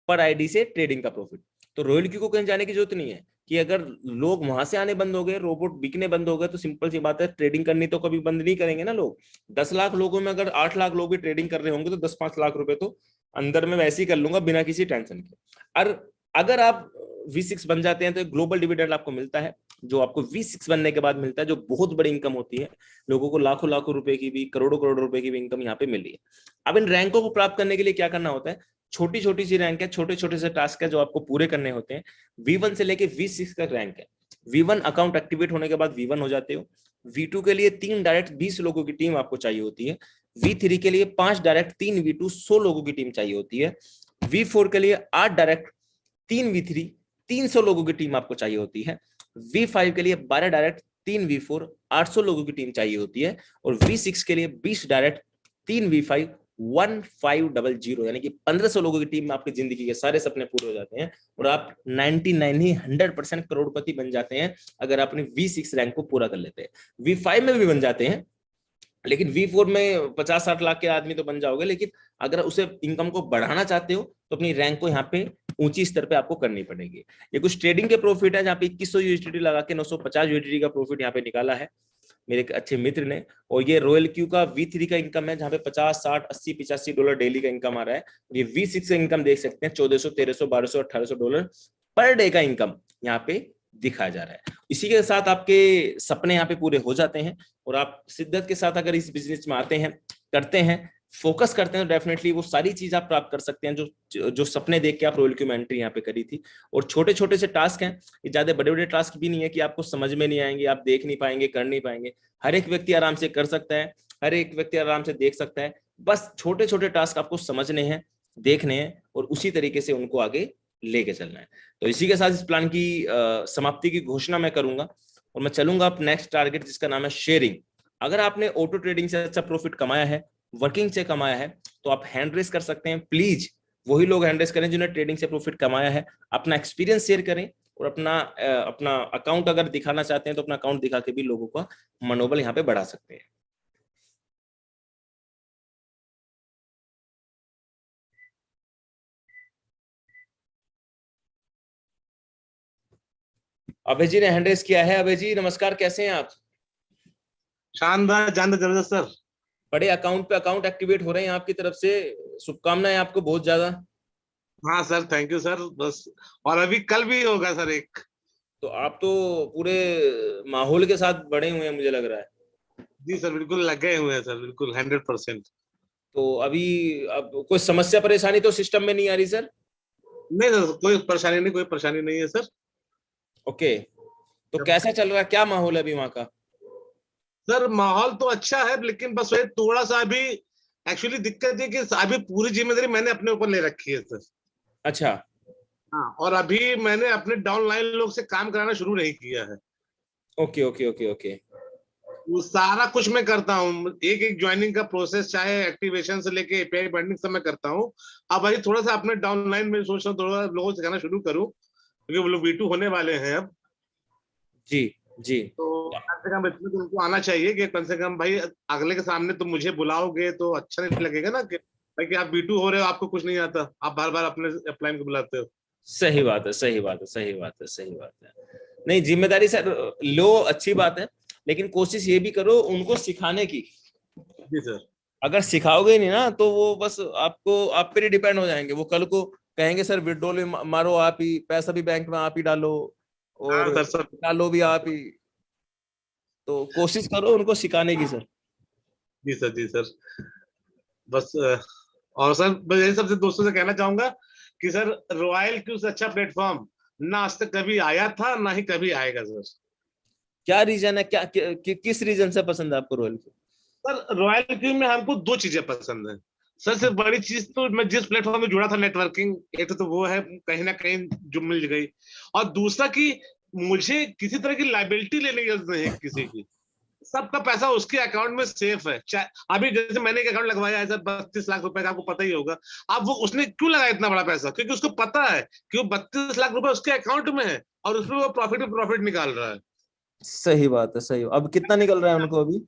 Speaker 2: पर आईडी से ट्रेडिंग का प्रॉफिट। तो रॉयल क्यू को कहीं जाने की जरूरत नहीं है कि अगर लोग वहां से आने बंद हो गए, रोबोट बिकने बंद हो गए, तो सिंपल सी बात है ट्रेडिंग करनी तो कभी बंद नहीं करेंगे ना लोग। 10 लाख लोगों में अगर 8 लाख लोग भी ट्रेडिंग कर रहे होंगे तो 10-5 लाख रुपए तो अंदर में वैसे ही कर लूंगा बिना किसी टेंशन के। और अगर आप V6 बन जाते हैं तो ग्लोबल डिविडेंड आपको मिलता है, जो आपको V6 बनने के बाद मिलता है, जो बहुत बड़ी इनकम होती है। लोगों को लाखों लाखों रुपए की भी, करोड़ों करोड़ों रुपए की भी इनकम यहाँ पे मिल रही है। अब इन रैंकों को प्राप्त करने के लिए क्या करना होता है? छोटी छोटी सी रैंक है, छोटे छोटे से टास्क है जो आपको पूरे करने होते हैं। V1 से लेके V6 का रैंक है। V1 अकाउंट एक्टिवेट होने के बाद V1 हो जाते हो। V2 के लिए 3 डायरेक्ट 20 लोगों की टीम आपको चाहिए होती है। V3 के लिए 5 डायरेक्ट 3 V2 100 लोगों की टीम चाहिए होती है। V4 के लिए 8 डायरेक्ट 3 V3 300 लोगों की टीम आपको चाहिए होती है। V5 के लिए 12 डायरेक्ट 3 V4 800 लोगों की टीम चाहिए होती है। और V6 के लिए 20 डायरेक्ट 3 V5 1500, यानी कि 1500 लोगों की टीम में आपकी जिंदगी के सारे सपने पूरे हो जाते हैं, और आप 99 ही 100% करोड़पति बन जाते हैं अगर आपने V6 रैंक को पूरा कर लेते हैं। V5 में भी बन जाते हैं, लेकिन V4 में 50-60 लाख के आदमी तो बन जाओगे, लेकिन अगर उसे इनकम को बढ़ाना चाहते हो तो अपनी रैंक को यहाँ पे ऊंची स्तर पे आपको करनी पड़ेगी। ये कुछ ट्रेडिंग के प्रॉफिट है, जहाँ पे 2100 यूएसडीटी लगा के 950 यूएसडीटी का प्रॉफिट यहाँ पे निकाला है मेरे एक अच्छे मित्र ने। और ये रॉयल क्यू का V3 का इनकम है, जहाँ पे 50, 60, 80, $85 डेली का इनकम आ रहा है। ये V6 का इनकम देख सकते हैं, 1400, 1300, 1200, $1800 पर डे का इनकम यहाँ पे दिखाया जा रहा है। इसी के साथ आपके सपने यहाँ पे पूरे हो जाते हैं, और आप शिद्दत के साथ अगर इस बिजनेस में आते हैं, करते हैं, फोकस करते हैं, तो डेफिनेटली वो सारी चीज आप प्राप्त कर सकते हैं जो सपने देख के आप रॉयल क्यू में एंट्री यहाँ पे करी थी। और छोटे छोटे से टास्क हैं, ये ज्यादा बड़े बड़े टास्क भी नहीं है कि आपको समझ में नहीं आएंगे, आप देख नहीं पाएंगे, कर नहीं पाएंगे। हर एक व्यक्ति आराम से कर सकता है, हर एक व्यक्ति आराम से देख सकता है। बस छोटे छोटे टास्क आपको समझने हैं, देखने हैं, और उसी तरीके से उनको आगे लेके चलना है। तो इसी के साथ इस प्लान की समाप्ति की घोषणा मैं करूंगा, और मैं चलूंगा अब नेक्स्ट टारगेट, जिसका नाम है शेयरिंग। अगर आपने ऑटो ट्रेडिंग से अच्छा प्रॉफिट कमाया है, वर्किंग से कमाया है, तो आप हैंड रेस कर सकते हैं। प्लीज वही लोग हैंड रेस करें जिन्होंने ट्रेडिंग से प्रॉफिट कमाया है। अपना एक्सपीरियंस शेयर करें, और अपना अकाउंट अगर दिखाना चाहते हैं तो अपना अकाउंट दिखा के भी लोगों का मनोबल यहाँ पे बढ़ा सकते हैं। अभय जी ने हैंड रेस किया है। अभय जी नमस्कार, कैसे हैं आप?
Speaker 3: शानदार, जानदार, जबरदस्त सर।
Speaker 2: बड़े अकाउंट पे अकाउंट एक्टिवेट हो रहे हैं आपकी तरफ से, शुभकामनाएं आपको बहुत ज्यादा।
Speaker 3: हाँ सर, थैंक यू सर। बस, और अभी कल भी होगा सर एक।
Speaker 2: तो आप तो पूरे माहौल के साथ बढ़े हुए हैं मुझे लग रहा है।
Speaker 3: जी सर, बिल्कुल लगे हुए हैं सर, बिल्कुल 100%।
Speaker 2: तो अभी अब कोई समस्या परेशानी तो सिस्टम में नहीं आ रही सर?
Speaker 3: नहीं सर, कोई परेशानी नहीं, कोई परेशानी नहीं है सर।
Speaker 2: ओके, तो कैसा चल रहा है, क्या माहौल है अभी वहां का?
Speaker 3: सर माहौल तो अच्छा है, लेकिन बस वही थोड़ा सा अभी एक्चुअली दिक्कत ये कि अभी पूरी जिम्मेदारी मैंने अपने ऊपर ले रखी है सर।
Speaker 2: अच्छा।
Speaker 3: हाँ, और अभी मैंने अपने डाउनलाइन लोग से काम कराना शुरू नहीं किया है।
Speaker 2: Okay okay okay okay.
Speaker 3: वो सारा कुछ मैं करता हूँ, एक एक ज्वाइनिंग का प्रोसेस, चाहे एक्टिवेशन से लेके एपीआई बाइंडिंग सब मैं करता हूँ। अब वही थोड़ा सा अपने डाउनलाइन में सोच रहा हूँ थोड़ा लोगों से कहना शुरू करूँ, क्योंकि वो लोग V2 होने वाले हैं अब।
Speaker 2: जी जी।
Speaker 3: तो कम से कम इतना तो उनको आना चाहिए कि कम से कम भाई अगले के सामने तो मुझे बुलाओगे तो अच्छा नहीं लगेगा ना, कि भाई कि आप B2 हो रहे हो, आपको कुछ नहीं आता, आप बार बार अपने अपलाइन को बुलाते हो।
Speaker 2: सही बात है, सही बात है, सही बात है, सही बात है। नहीं, जिम्मेदारी सर लो, अच्छी बात है, लेकिन कोशिश ये भी करो उनको सिखाने की।
Speaker 3: जी सर।
Speaker 2: अगर सिखाओगे नहीं ना तो वो बस आपको, आप पे ही डिपेंड हो जाएंगे। वो कल को कहेंगे सर विड्रॉल में मारो आप ही, पैसा भी बैंक में आप ही डालो
Speaker 3: हाँ
Speaker 2: और
Speaker 3: सर सर।
Speaker 2: डालो भी आप ही। तो कोशिश करो उनको सिखाने की सर।
Speaker 3: जी सर, जी सर। बस और सर मैं यही सबसे दोस्तों से कहना चाहूंगा कि सर रॉयल क्यू से अच्छा प्लेटफॉर्म ना आज तक कभी आया था, ना ही कभी आएगा सर।
Speaker 2: क्या रीजन है, किस रीजन से पसंद है आपको रॉयल?
Speaker 3: सर रॉयल क्यू में हमको दो चीजें पसंद है। सबसे बड़ी चीज तो मैं जिस प्लेटफॉर्म में जुड़ा था नेटवर्किंग, एक तो वो है कहीं ना कहीं जो मिल गई, और दूसरा कि मुझे किसी तरह की लाइबिलिटी लेने की जरूरत नहीं है किसी की। सबका पैसा उसके अकाउंट में सेफ है। अभी जैसे मैंने एक अकाउंट लगवाया है सर 32 लाख रुपए का, आपको पता ही होगा। अब वो उसने क्यों लगाया इतना बड़ा पैसा? क्योंकि उसको पता है कि वो 32 लाख रुपए उसके अकाउंट में है और उसमें वो प्रॉफिट निकाल रहा है।
Speaker 2: सही बात है, सही। अब कितना निकल रहा है उनको अभी?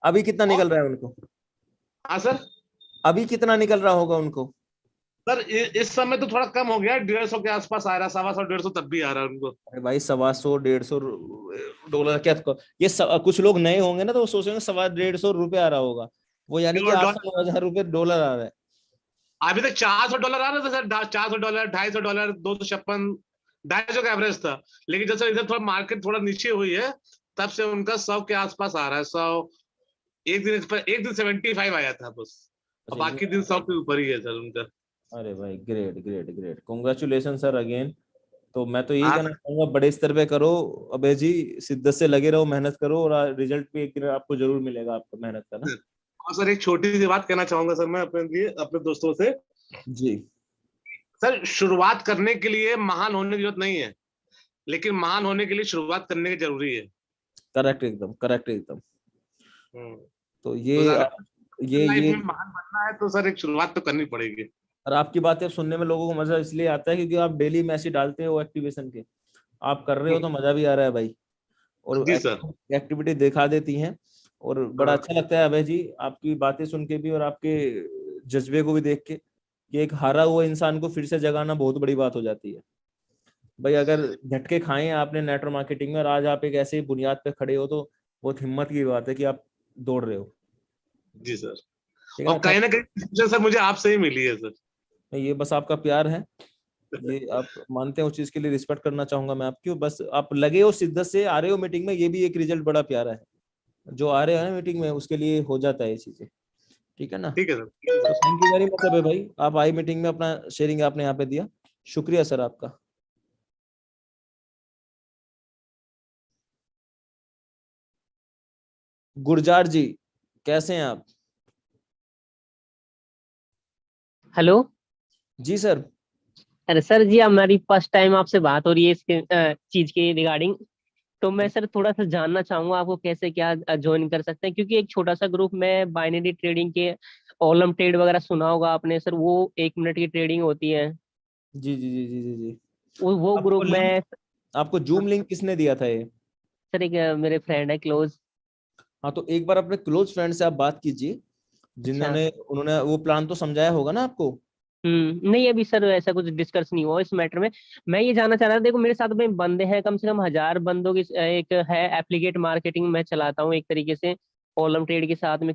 Speaker 2: अभी कितना
Speaker 3: और
Speaker 2: निकल रहा है उनको?
Speaker 3: हाँ सर।
Speaker 2: अभी कितना निकल रहा होगा उनको?
Speaker 3: सर इस समय तो थोड़ा कम हो गया, 150 के आसपास आ रहा है, 125 150 तब भी आ रहा है उनको।
Speaker 2: अरे भाई, 125 150 डॉलर क्या ये कुछ लोग नए होंगे ना तो वो सोचेंगे 125 150 रुपए आ रहा होगा, वो यानी कि
Speaker 3: किलो
Speaker 2: 800 9,000 रुपए डॉलर आ रहा है।
Speaker 3: अभी तक $400 आ रहे थे सर, $400 $250 256 250 का एवरेज था। लेकिन जैसे इधर थोड़ा मार्केट थोड़ा नीचे हुई है, तब से उनका 100 के आसपास आ रहा है। 100 एक दिन 75 आया था बस, और
Speaker 2: अच्छा ये।
Speaker 3: बाकी दिन 100 के ऊपर ही है सर उनका।
Speaker 2: अरे भाई, great great great, congratulation sir again. तो मैं तो यही
Speaker 3: हाँ
Speaker 2: कहना
Speaker 3: सर।
Speaker 2: चाहूंगा, बड़े स्तर पे करो अबे जी, शिद्दत से लगे रहो, मेहनत करो, और रिजल्ट भी एक दिन आपको जरूर मिलेगा, आपको मेहनत का ना।
Speaker 3: और सर एक छोटी सी बात कहना चाहूंगा सर मैं अपने लिए, अपने दोस्तों से।
Speaker 2: जी।
Speaker 3: सर शुरुआत करने के लिए महान होने की जरूरत नहीं है, लेकिन महान होने के लिए शुरुआत करने की जरूरी है।
Speaker 2: करेक्ट, एकदम करेक्ट, एकदम।
Speaker 3: हम्म।
Speaker 2: तो
Speaker 3: तो
Speaker 2: ये
Speaker 3: लाइफ
Speaker 2: ये
Speaker 3: में महान बनना है तो सर एक शुरुआत तो करनी पड़ेगी।
Speaker 2: और आपकी बातें सुनने में लोगों को मजा इसलिए आता है क्योंकि आप डेली मैसेज डालते हो एक्टिवेशन के, आप कर रहे हो तो मजा भी आ रहा है भाई। और
Speaker 3: जी सर।
Speaker 2: एक्टिविटी दिखा देती हैं, और बड़ा
Speaker 3: हाँ।
Speaker 2: अच्छा लगता है अभय जी आपकी बातें सुन के भी, और आपके जज्बे को भी देख के, कि एक हारा हुआ इंसान को फिर से जगाना बहुत बड़ी बात हो जाती है भाई। अगर झटके खाए हैं आपने नेटवर्क मार्केटिंग में और आज आप एक ऐसे बुनियाद पे खड़े हो, तो बहुत हिम्मत की बात है कि आप दौड़ रहे हो।
Speaker 3: जी सर।
Speaker 2: ठीक है
Speaker 3: और
Speaker 2: ना?
Speaker 3: कहीं ना कहीं सर मुझे आपसे ही मिली है सर।
Speaker 2: ये बस आपका प्यार है, ये आप मानते हैं, उस चीज के लिए रिस्पेक्ट करना चाहूंगा मैं आपकी। बस आप लगे हो, शिद्दत से आ रहे हो मीटिंग में, ये भी एक रिजल्ट बड़ा प्यारा है। जो आ रहे हो ना मीटिंग में, उसके लिए हो जाता है ये चीजें। ठीक है ना?
Speaker 3: ठीक है
Speaker 2: तो
Speaker 3: sir.
Speaker 2: Thank you very much अबे भाई, आप आई मीटिंग में, अपना शेयरिंग आपने यहाँ पे दिया। शुक्रिया सर आपका। गुरजार जी, कैसे हैं आप?
Speaker 4: हेलो।
Speaker 2: जी सर।
Speaker 4: अरे सर जी, हमारी फर्स्ट टाइम आपसे बात हो रही है इसके चीज के रिगार्डिंग। तो मैं सर थोड़ा सा जानना चाहूंगा आपको कैसे क्या ज्वाइन कर सकते हैं, क्योंकि एक छोटा सा ग्रुप में बाइनरी ट्रेडिंग के ओलम ट्रेड वगैरह सुना होगा आपने सर, वो 1 मिनट की ट्रेडिंग होती है।
Speaker 2: जी जी जी जी जी जी।
Speaker 4: वो
Speaker 2: आपको
Speaker 4: ग्रुप
Speaker 2: लिंक,
Speaker 4: में।
Speaker 2: आपको जूम लिंक किसने दिया था ये?
Speaker 4: सर एक मेरे फ्रेंड है क्लोज।
Speaker 2: हाँ, तो एक बार अपने क्लोज फ्रेंड से आप बात कीजिए,
Speaker 4: अच्छा।
Speaker 2: जिन्होंने उन्होंने वो प्लान तो समझाया होगा ना आपको।
Speaker 4: नहीं अभी सर ऐसा कुछ डिस्कस नहीं हुआ इस मैटर में। मैं ये जानना चाह रहा था, देखो मेरे साथ में बंदे हैं कम से कम 1000 बंदों की एक है एप्लीकेट मार्केटिंग मैं चलाता हूँ एक तरीके से, कॉलम ट्रेड के साथ में।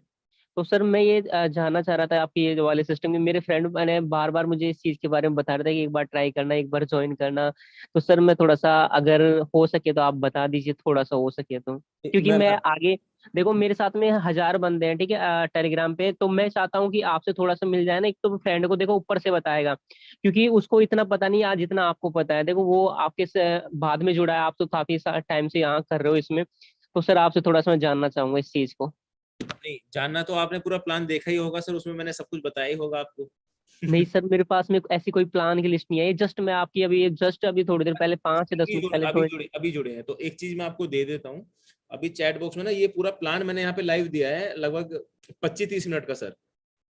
Speaker 4: तो सर मैं ये जानना चाह रहा था आपकी ये जो वाले सिस्टम में, मेरे फ्रेंड मैंने बार बार मुझे इस चीज के बारे में बता रहा था कि एक बार ट्राई करना, एक बार ज्वाइन करना। तो सर मैं थोड़ा सा अगर हो सके तो आप बता दीजिए, थोड़ा सा हो सके तो, क्योंकि
Speaker 2: मैं
Speaker 4: मैं आगे। देखो मेरे साथ में 1000 बंदे हैं ठीक है टेलीग्राम पे, तो मैं चाहता हूँ कि आपसे थोड़ा सा मिल जाए ना, एक तो फ्रेंड को देखो ऊपर से बताएगा, क्योंकि उसको इतना पता नहीं आज जितना आपको पता है। देखो वो आपके बाद में जुड़ा है, आप तो काफी टाइम से यहाँ कर रहे हो इसमें। तो सर आपसे थोड़ा सा मैं जानना चाहूंगा इस चीज को।
Speaker 2: नहीं, जानना तो आपने पूरा प्लान देखा ही होगा सर, उसमें मैंने सब कुछ बताया ही होगा आपको।
Speaker 4: नहीं सर, मेरे पास में ऐसी कोई प्लान की लिस्ट नहीं है, जस्ट मैं आपकी अभी जस्ट अभी थोड़ी देर पहले 5 से 10 मिनट पहले थोड़ी।
Speaker 2: अभी जुड़े हैं तो एक चीज मैं आपको दे देता हूँ। अभी चैट बॉक्स में ना ये पूरा प्लान मैंने यहाँ पे लाइव दिया है, लगभग 25-30 मिनट का सर।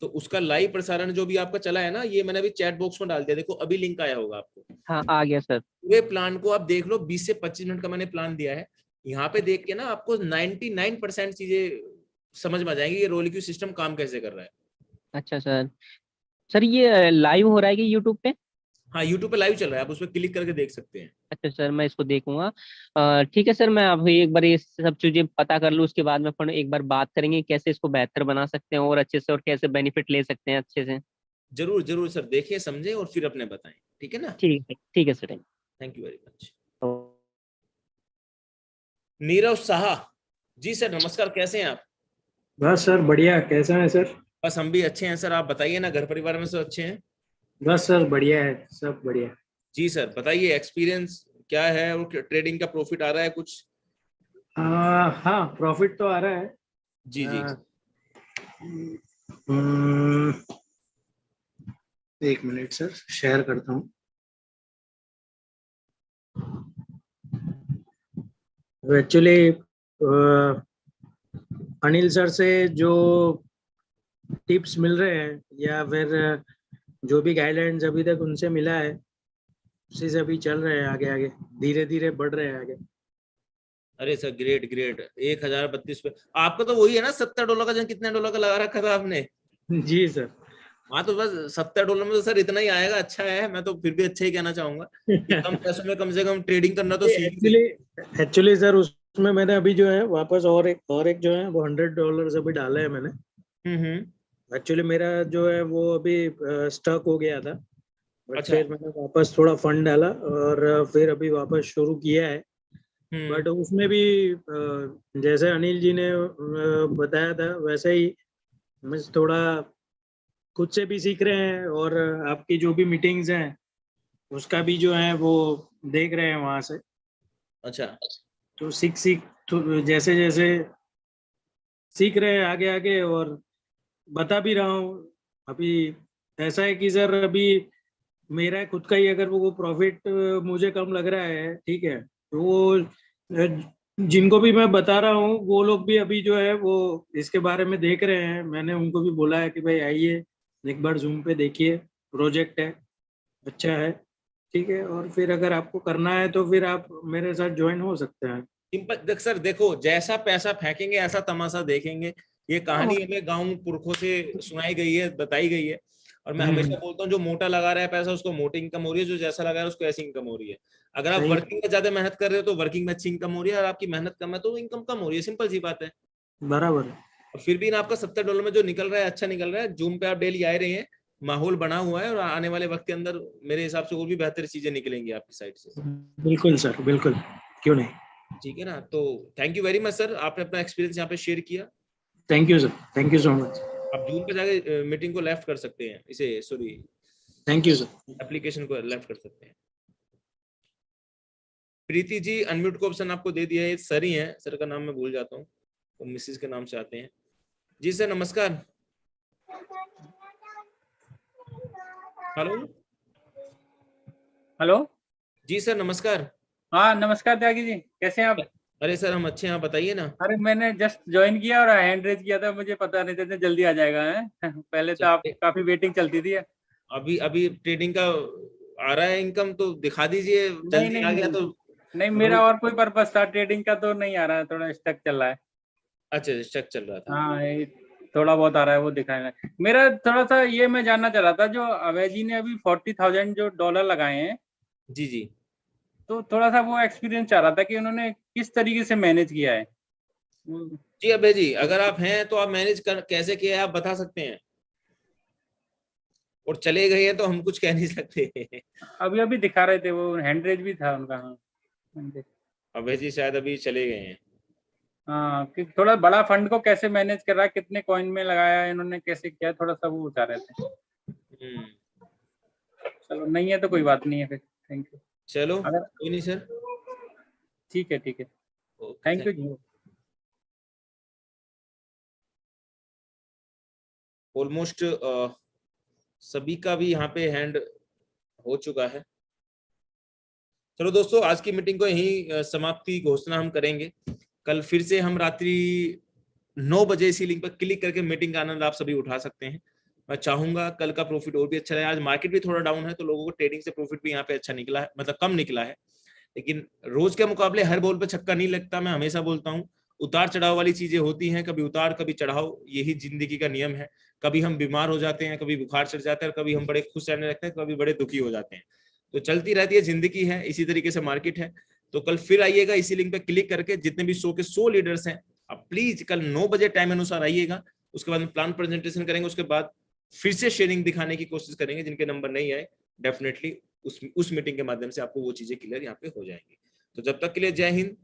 Speaker 2: तो उसका लाइव प्रसारण जो भी आपका चला है ना, ये मैंने अभी चैट बॉक्स में डाल दिया, देखो अभी लिंक आया होगा आपको।
Speaker 4: हाँ आ गया सर।
Speaker 2: पूरे प्लान को आप देख लो, 20 से 25 मिनट का मैंने प्लान दिया है। यहाँ पे देख के ना आपको 99% चीजें समझ में आ जाएंगी, ये रोल क्यू सिस्टम काम कैसे कर रहा है।
Speaker 4: अच्छा सर, सर ये लाइव हो रहा है कि यूट्यूब पे?
Speaker 2: हाँ, यूट्यूब पे लाइव चल रहा है, आप उस पर क्लिक करके देख सकते हैं।
Speaker 4: अच्छा सर, मैं इसको देखूंगा। ठीक है सर, मैं अभी एक बार ये सब चीजें पता कर लूँ, उसके बाद में अपन एक बार बात करेंगे कैसे इसको बेहतर बना सकते हैं और अच्छे से, और कैसे बेनिफिट ले सकते हैं अच्छे से।
Speaker 2: जरूर जरूर सर, देखिए समझे और फिर अपने बताएं, ठीक है ना।
Speaker 4: ठीक है sir.
Speaker 2: Thank you very much.
Speaker 4: तो
Speaker 2: नीरव साहा जी सर, नमस्कार, कैसे हैं आप?
Speaker 5: बस सर बढ़िया, कैसा है सर?
Speaker 2: बस हम भी अच्छे हैं सर, आप बताइए ना, घर परिवार में सब अच्छे हैं?
Speaker 5: बस सर बढ़िया है, सब बढ़िया।
Speaker 2: जी सर, बताइए एक्सपीरियंस क्या है, और ट्रेडिंग का प्रॉफिट आ रहा है कुछ?
Speaker 5: हाँ, प्रॉफिट तो आ रहा है।
Speaker 2: जी जी।
Speaker 5: हम्म, एक मिनट सर, शेयर करता हूँ। एक्चुअली अनिल सर से जो टिप्स मिल रहे हैं या फिर जो भी गाइडलाइंस अभी तक उनसे मिला है, उसी से अभी चल रहे हैं आगे आगे, धीरे धीरे बढ़ रहे हैं आगे।
Speaker 2: अरे सर ग्रेट ग्रेट, 1032 पे आपका तो वही है ना $70 का, जो कितने डॉलर का लगा रखा था आपने?
Speaker 5: जी सर।
Speaker 2: हाँ तो बस $70 में तो सर इतना ही आएगा, अच्छा है, मैं तो फिर भी अच्छा ही कहना चाहूंगा कि कम पैसों में कम से कम ट्रेडिंग करना तो सीख ही गए।
Speaker 5: एक्चुअली सर उसमें मैंने अभी जो है वापस और एक जो है वो $100 अभी डाला है मैंने। एक्चुअली मेरा जो है वो अभी स्टक हो गया था, बट
Speaker 2: अच्छा।
Speaker 5: फिर मैंने वापस थोड़ा फंड डाला और फिर अभी वापस शुरू किया है। बट उसमें भी जैसे अनिल जी ने बताया था वैसे ही मैं थोड़ा खुद से भी सीख रहे हैं, और आपकी जो भी मीटिंग्स हैं उसका भी जो है वो देख रहे हैं वहां से।
Speaker 2: अच्छा।
Speaker 5: तो सीख तो जैसे जैसे सीख रहे हैं आगे आगे, और बता भी रहा हूँ। अभी ऐसा है कि सर अभी मेरा खुद का ही अगर वो प्रॉफिट मुझे कम लग रहा है, ठीक है, तो वो जिनको भी मैं बता रहा हूँ वो लोग भी अभी जो है वो इसके बारे में देख रहे हैं। मैंने उनको भी बोला है कि भाई आइए एक बार जूम पे देखिए, प्रोजेक्ट है, अच्छा है, ठीक है, और फिर अगर आपको करना है तो फिर आप मेरे साथ ज्वाइन हो सकते हैं।
Speaker 2: सिंपल सर, देखो जैसा पैसा फेंकेंगे ऐसा तमाशा देखेंगे, ये कहानी हमें गांव पुरखों से सुनाई गई है, बताई गई है। और मैं हमेशा बोलता हूँ जो मोटा लगा रहा है पैसा उसको मोटी इनकम हो रही है, जो जैसा लगा रहा है उसको ऐसी इनकम हो रही है। अगर आप
Speaker 5: सही।
Speaker 2: वर्किंग में ज्यादा मेहनत कर रहे हो तो वर्किंग में अच्छी इनकम हो रही है, और आपकी मेहनत कम है तो इनकम कम हो रही है, सिंपल सी बात है।
Speaker 5: बराबर है।
Speaker 2: और फिर भी ना आपका $70 में जो निकल रहा है अच्छा निकल रहा है, जूम पे आप डेली आ रहे हैं, माहौल बना हुआ है, और आने वाले वक्त के अंदर मेरे हिसाब से और भी बेहतर चीजें निकलेंगी आपकी साइड से।
Speaker 5: बिल्कुल सर, बिल्कुल, क्यों नहीं।
Speaker 2: ठीक है ना, तो thank you very much sir, आपने अपना एक्सपीरियंस यहाँ पे शेयर किया।
Speaker 5: Thank you sir, thank you so much.
Speaker 2: आप जूम पे जाके मीटिंग को लेफ्ट कर सकते हैं, इसे sorry
Speaker 5: thank you sir.
Speaker 2: Application को लेफ्ट कर सकते हैं। प्रीति जी अनम्यूट को ऑप्शन आपको दे दिया है, सर ही है, सर का नाम मैं भूल जाता हूँ, तो मिसेस के नाम से आते हैं। जी सर नमस्कार। हेलो।
Speaker 6: हेलो।
Speaker 2: जी सर नमस्कार।
Speaker 6: हाँ नमस्कार त्यागी जी, कैसे हैं आप?
Speaker 2: अरे सर हम अच्छे हैं, आप बताइए ना।
Speaker 6: अरे मैंने जस्ट ज्वाइन किया और हैंड रेज किया था, मुझे पता नहीं था इतने जल्दी आ जाएगा है। पहले तो आप काफी वेटिंग चलती थी।
Speaker 2: अभी अभी ट्रेडिंग का आ रहा है इनकम, तो दिखा दीजिए, जल्दी आ गया तो।
Speaker 6: नहीं, मेरा और कोई पर्पस था, ट्रेडिंग का तो नहीं आ रहा है, थोड़ा स्टक चल रहा है।
Speaker 2: अच्छा स्टक चल रहा था।
Speaker 6: हाँ थोड़ा बहुत आ रहा है, वो दिखाएगा। मेरा थोड़ा सा ये मैं जानना चाह रहा था, जो अवय जी ने अभी 40,000 जो डॉलर लगाए हैं,
Speaker 2: जी जी।
Speaker 6: तो थोड़ा सा वो एक्सपीरियंस चाह रहा था कि उन्होंने किस तरीके से मैनेज किया है।
Speaker 2: जी अभय जी, अगर आप हैं तो आप मैनेज कर कैसे किया है आप बता सकते हैं, और चले गए हैं तो हम कुछ कह नहीं सकते।
Speaker 6: अभी अभी दिखा रहे थे, वो हैंड रेज भी था उनका। हाँ
Speaker 2: अभय जी शायद अभी चले गए हैं।
Speaker 6: हाँ, कि थोड़ा बड़ा फंड को कैसे मैनेज कर रहा है, कितने कॉइन में लगाया है इन्होंने, कैसे किया, थोड़ा सा वो बता रहे थे। चलो नहीं है तो कोई बात नहीं है फिर, थैंक यू।
Speaker 2: चलो
Speaker 6: अगर
Speaker 2: कोई नहीं सर।
Speaker 6: ठीक है, ठीक है,
Speaker 2: okay
Speaker 6: thank you ji.
Speaker 2: Almost सभी का भी यहाँ पे हैंड हो चुका है। चलो दोस्तों, आज की मीटिंग को यहीं समाप्ति घोषणा हम करेंगे। कल फिर से हम रात्रि 9 बजे इसी लिंक पर क्लिक करके मीटिंग का आनंद आप सभी उठा सकते हैं। मैं चाहूंगा कल का प्रॉफिट और भी अच्छा रहे। आज मार्केट भी थोड़ा डाउन है तो लोगों को ट्रेडिंग से प्रॉफिट भी यहाँ पे अच्छा निकला है, मतलब कम निकला है, लेकिन रोज के मुकाबले हर बॉल पे छक्का नहीं लगता। मैं हमेशा बोलता हूँ उतार चढ़ाव वाली चीजें होती हैं, कभी उतार कभी चढ़ाव, यही जिंदगी का नियम है। कभी हम बीमार हो जाते हैं, कभी बुखार चढ़ जाता है, कभी हम बड़े खुश रहने लगते हैं, कभी बड़े दुखी हो जाते हैं। तो चलती रहती है, जिंदगी है, इसी तरीके से मार्केट है। तो कल फिर आइएगा इसी लिंक पे क्लिक करके, जितने भी 100 के 100 लीडर्स हैं आप प्लीज कल 9 बजे टाइम अनुसार आइएगा। उसके बाद प्लान प्रेजेंटेशन करेंगे, उसके बाद फिर से शेयरिंग दिखाने की कोशिश करेंगे। जिनके नंबर नहीं आए डेफिनेटली उस मीटिंग के माध्यम से आपको वो चीजें क्लियर यहाँ पे हो जाएंगी। तो जब तक के लिए जय हिंद,